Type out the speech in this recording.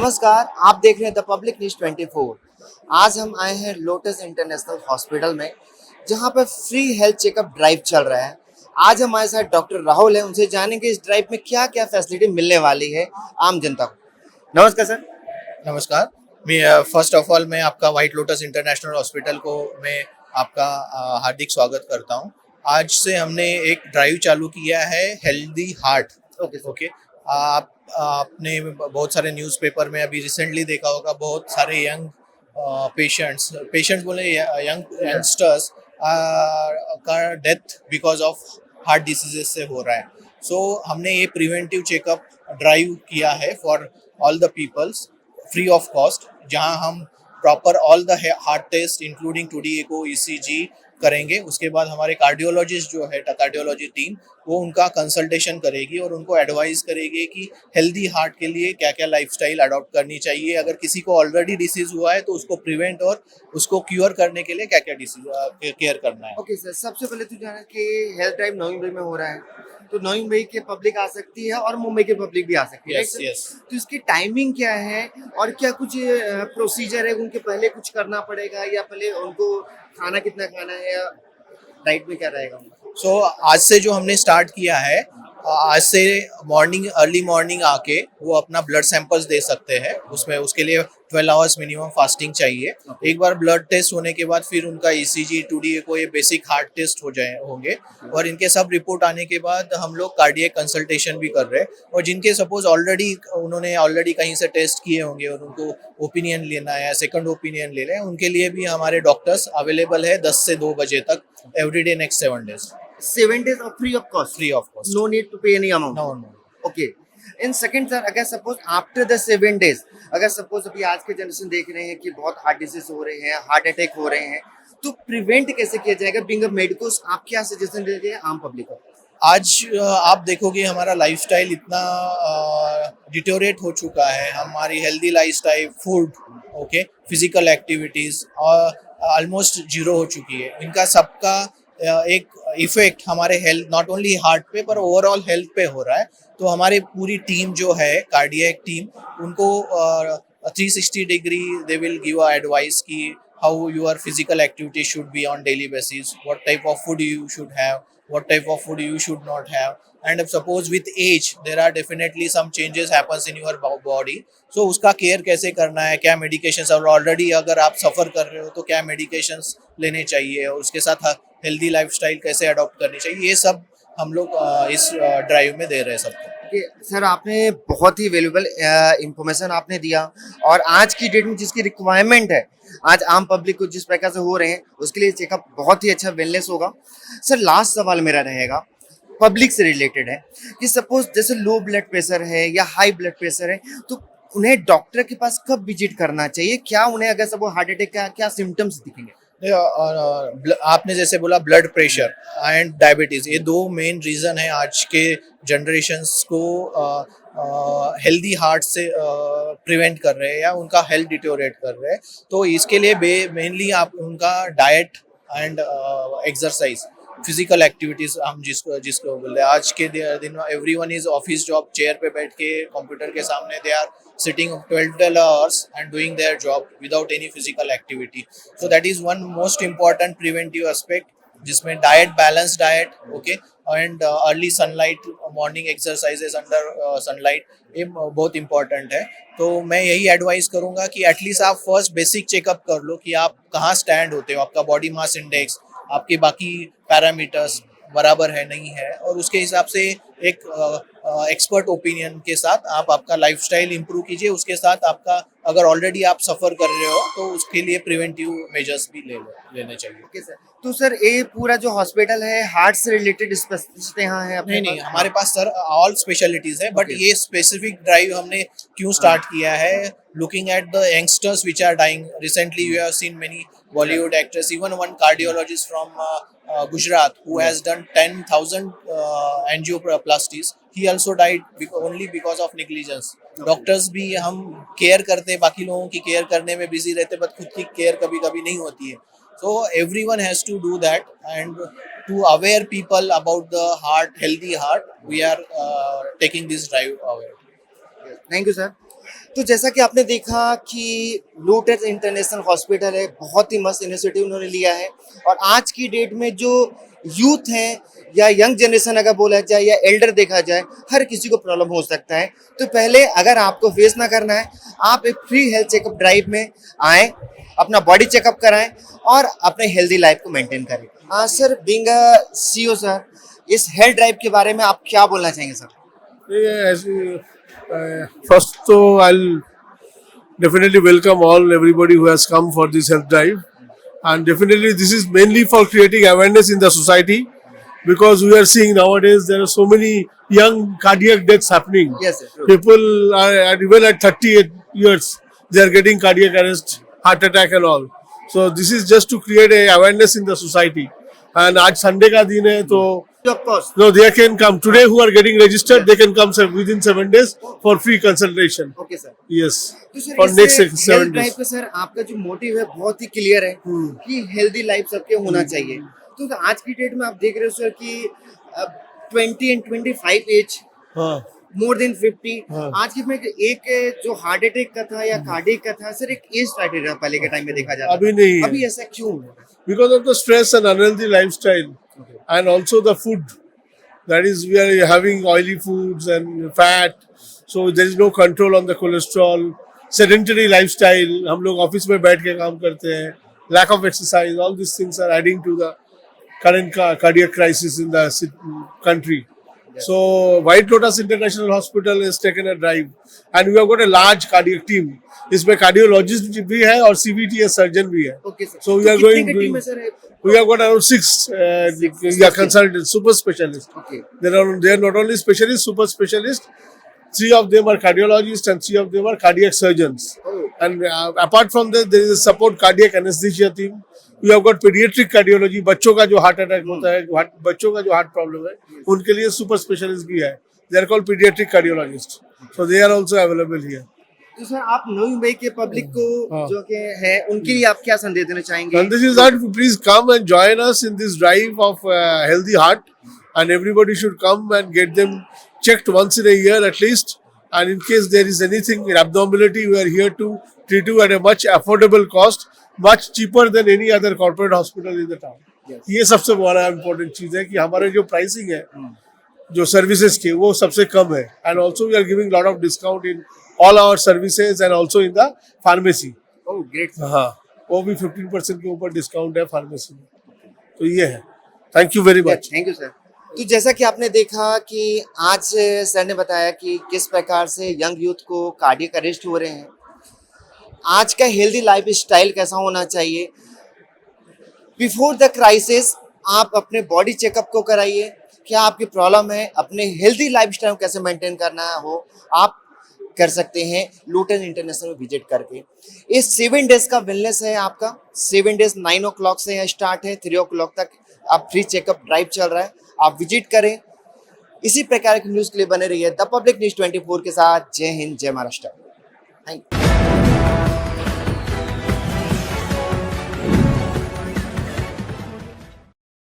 नमस्कार, आप देख रहे हैं द पब्लिक न्यूज 24। आज हम आए हैं लोटस इंटरनेशनल हॉस्पिटल में, जहां पर फ्री हेल्थ चेकअप ड्राइव चल रहा है। आज हमारे साथ डॉक्टर राहुल है, उनसे जानेंगे इस ड्राइव में क्या क्या फैसिलिटी मिलने वाली है आम जनता को। नमस्कार सर। नमस्कार। मैं फर्स्ट ऑफ ऑल मैं आपका वाइट लोटस इंटरनेशनल हॉस्पिटल को मैं आपका हार्दिक स्वागत करता हूं। आज से हमने एक ड्राइव चालू किया है healthy heart. Okay sir. Okay. आप आपने बहुत सारे न्यूज़पेपर में अभी रिसेंटली देखा होगा, बहुत सारे यंग पेशेंट्स पेशेंट्स बोले यंग यंगस्टर्स का death because of heart diseases से हो रहा है। सो हमने ये प्रिवेंटिव चेकअप ड्राइव किया है for all the peoples free of cost, जहां हम proper all the heart test including two D echo ECG करेंगे। उसके बाद हमारे कार्डियोलॉजिस्ट जो है कार्डियोलॉजी टीम वो उनका कंसल्टेशन करेगी और उनको एडवाइस करेगी कि हेल्दी हार्ट के लिए क्या क्या लाइफस्टाइल अडॉप्ट करनी चाहिए। अगर किसी को ऑलरेडी डिसीज हुआ है तो उसको प्रिवेंट और उसको क्योर करने के लिए क्या क्या डिसीज केयर करना है। ओके सर, सबसे पहले तो जाना कि हेल्थ ड्राइव नवी मुंबई में हो रहा है, तो नवी मुंबई के पब्लिक आ सकती है और मुंबई के पब्लिक भी आ सकती है, यस राइट यस। सर? तो इसकी टाइमिंग क्या है और क्या कुछ प्रोसीजर है? उनके पहले कुछ करना पड़ेगा या पहले उनको खाना कितना खाना है या डाइट में क्या रहेगा उनका? सो आज से जो हमने स्टार्ट किया है, आज से मॉर्निंग अर्ली मॉर्निंग आके वो अपना ब्लड सैंपल्स दे सकते हैं। उसमें उसके लिए 12 आवर्स मिनिमम फास्टिंग चाहिए। एक बार ब्लड टेस्ट होने के बाद फिर उनका ईसीजी टूडी को ये बेसिक हार्ट टेस्ट हो जाए होंगे और इनके सब रिपोर्ट आने के बाद हम लोग कार्डियक कंसल्टेशन भी कर रहे हैं। और जिनके सपोज ऑलरेडी कहीं से टेस्ट किए होंगे और उनको ओपिनियन लेना है या सेकंड ओपिनियन ले रहे हैं, उनके लिए भी हमारे डॉक्टर्स अवेलेबल है 10 से 2 बजे तक everyday next 7 days 7 days of free of cost. Free of cost. No need to pay any amount. No no. Okay. In second sir, अगर सपोज आफ्टर द 7 days, अगर सपोज अभी आज के जनरेशन देख रहे हैं कि बहुत हार्ट डिजीज हो रहे हैं, हार्ट अटैक हो रहे हैं, तो प्रिवेंट कैसे किया जाएगा? बिंग अ मेडिकोस, आप क्या सजेशन देते हैं आम पब्लिक को? आज आप देखोगे हमारा लाइफस्टाइल इतना डिटोरेट हो चुका है। हमारी healthy lifestyle, food, okay, physical activities और ऑलमोस्ट जीरो हो चुकी है। इनका सबका एक इफेक्ट हमारे हेल्थ, नॉट ओनली हार्ट पे पर ओवरऑल हेल्थ पे हो रहा है। तो हमारी पूरी टीम जो है कार्डियक टीम, उनको 360 degree they will give a advice कि how your physical activity should be on daily basis, what type of food you should have, what type of food you should not have, and if suppose with age there are definitely some changes happens in your body, so उसका care कैसे करना है, क्या medications, और already अगर आप सफ़र कर रहे हो तो क्या मेडिकेशंस लेने चाहिए और उसके साथ हेल्दी लाइफस्टाइल कैसे अडॉप्ट करनी चाहिए, ये सब हम लोग इस ड्राइव में दे रहे हैं सबको। कि सर आपने बहुत ही वैल्यूबल इंफॉर्मेशन आपने दिया, और आज की डेट में जिसकी रिक्वायरमेंट है, आज आम पब्लिक को जिस प्रकार से हो रहे हैं, उसके लिए चेकअप बहुत ही अच्छा वेलनेस होगा। सर लास्ट सवाल मेरा रहेगा, पब्लिक से रिलेटेड है कि सपोज जैसे लो ब्लड प्रेशर है या हाई ब्लड प्रेशर है, तो उन्हें डॉक्टर के पास कब विजिट करना चाहिए? क्या उन्हें अगर सब हार्ट अटैक का क्या सिम्टम्स दिखेंगे? आपने जैसे बोला ब्लड प्रेशर एंड डायबिटीज, ये दो मेन रीजन है आज के जनरेशन्स को हेल्दी हार्ट से प्रिवेंट कर रहे हैं या उनका हेल्थ डिटोरेट कर रहे हैं। तो इसके लिए मेनली आप उनका diet and exercise, physical activities, हम जिसको जिसको बोल रहे हैं। आज के दिन everyone is office job, chair पे बैठ के कंप्यूटर के सामने they are sitting 12 hours and doing their job without any physical activity. So that is one most important preventive aspect, जिसमें diet, balance diet, okay, and early sunlight, morning exercises under sunlight, ये बहुत important है। तो मैं यही advice करूंगा कि at least आप फर्स्ट बेसिक चेकअप कर लो कि आप कहाँ स्टैंड होते हो, आपका बॉडी मास इंडेक्स, आपके बाकी पैरामीटर्स बराबर है नहीं है, और उसके हिसाब से एक एक्सपर्ट ओपिनियन के साथ आप आपका लाइफस्टाइल इंप्रूव कीजिए। उसके साथ आपका अगर ऑलरेडी आप सफ़र कर रहे हो तो उसके लिए प्रिवेंटिव मेजर्स भी लेने चाहिए। ओके सर, तो सर ये पूरा जो हॉस्पिटल है हार्ट से रिलेटेड स्पेशलिस्ट यहाँ है अपने नहीं, पास? हमारे पास सर ऑल स्पेशलिटीज है, बट Okay. ये स्पेसिफिक ड्राइव हमने क्यों स्टार्ट किया है, looking at the youngsters which are dying recently. You have seen many Bollywood actors, even one cardiologist from Gujarat who has done 10,000 angioplasties, he also died only because of negligence. Doctors भी हम care करते हैं, बाकी लोगों की care करने में busy रहते, बट खुद की केयर कभी कभी नहीं होती है। So everyone has to do that, and to aware people about the healthy heart, we are taking this drive aware. Thank you sir. तो जैसा कि आपने देखा कि लोटस इंटरनेशनल हॉस्पिटल है, बहुत ही मस्त इनिशिएटिव उन्होंने लिया है। और आज की डेट में जो यूथ है या यंग जनरेशन अगर बोला जाए या एल्डर देखा जाए, हर किसी को प्रॉब्लम हो सकता है। तो पहले अगर आपको फेस ना करना है, आप एक फ्री हेल्थ चेकअप ड्राइव में आएँ, अपना बॉडी चेकअप कराएं और अपने हेल्दी लाइफ को मेंटेन करें। Sir, being a CEO sir, इस हेल्थ ड्राइव के बारे में आप क्या बोलना चाहेंगे sir? First, so I'll definitely welcome everybody who has come for this health drive, and definitely this is mainly for creating awareness in the society, because we are seeing nowadays there are so many young cardiac deaths happening. Yes, sir. True. People are even at 38 years they are getting cardiac arrest, heart attack, and all. So this is just to create a awareness in the society. And आज Sunday का दिन है तो Of course. no, they can come today. Who are getting registered, they can come within 7 days for free consultation. Okay sir. Yes, तो sir for next health 7 drive days. पे sir आपका जो motive है बहुत ही क्लियर है कि healthy life सबके होना चाहिए। तो आज की डेट में आप देख रहे हो सर कि 20 एंड 25 एज, हाँ, मोर देन 50, हाँ। आज की में एक जो हार्ट अटैक का था या कार्डियक का था सर, एक एज क्राइटेरिया पहले के टाइम में देखा जाता अभी नहीं है। अभी ऐसा क्यों? because of the stress and unhealthy lifestyle, and also the food. That is, we are having oily foods and fat, so there is no control on the cholesterol. Sedentary lifestyle, हम लोग ऑफिस में बैठ के काम करते हैं. Lack of exercise, all these things are adding to the current cardiac crisis in the country. So White Lotus International Hospital has taken a drive, and we have got a large cardiac team. इसमें cardiologist भी है और CVT surgeon भी है. Okay sir. So we are कितने going. की team है sir? We have got around six consultants, super specialists. Okay. They are not only specialists, super specialists. 3 of them are cardiologists and 3 of them are cardiac surgeons. Oh. And apart from that, there is a support cardiac anesthesia team. We have got pediatric cardiology. बच्चों का जो heart attack होता है, बच्चों का जो heart problem है, उनके लिए super specialist भी है. They are called pediatric cardiologists. So they are also available here. तो सर आप नवी मुंबई के पब्लिक को हाँ। जो के है उनके लिए आप क्या संदेश देना चाहेंगे? And this is that please come and join us in this drive of healthy heart, and everybody should come and get them checked once in a year at least. And in case there is anything in abnormality, we are here to treat you at a much affordable cost, much cheaper than any other corporate hospital in the town. Yes. ये सबसे बड़ा important चीज है कि हमारे जो pricing है जो सर्विसेज के वो सबसे कम है. And also we are giving lot of discount in all our services and also in the pharmacy. Oh great. हाँ, वो भी 15% के ऊपर डिस्काउंट है फार्मेसी में. तो ये है. Thank you very much. Thank you sir. तो जैसा कि आपने देखा कि आज सर ने बताया कि किस प्रकार से यंग यूथ को कार्डियक अरेस्ट हो रहे हैं, आज का हेल्दी लाइफ स्टाइल कैसा होना चाहिए। बिफोर द क्राइसिस आप अपने बॉडी चेकअप को कराइए, क्या आपकी प्रॉब्लम है, अपने हेल्दी लाइफ स्टाइल कैसे मेंटेन करना हो, आप कर सकते हैं लोटस इंटरनेशनल विजिट करके। ये 7 डेज का वेलनेस है आपका। 7 डेज 9 o'clock से यहाँ स्टार्ट है, 3 o'clock तक आप फ्री चेकअप ड्राइव चल रहा है, आप विजिट करें। इसी प्रकार की न्यूज़ के लिए बने रहिए द पब्लिक न्यूज़ 24 के साथ। जय हिंद, जय महाराष्ट्र। Thank you.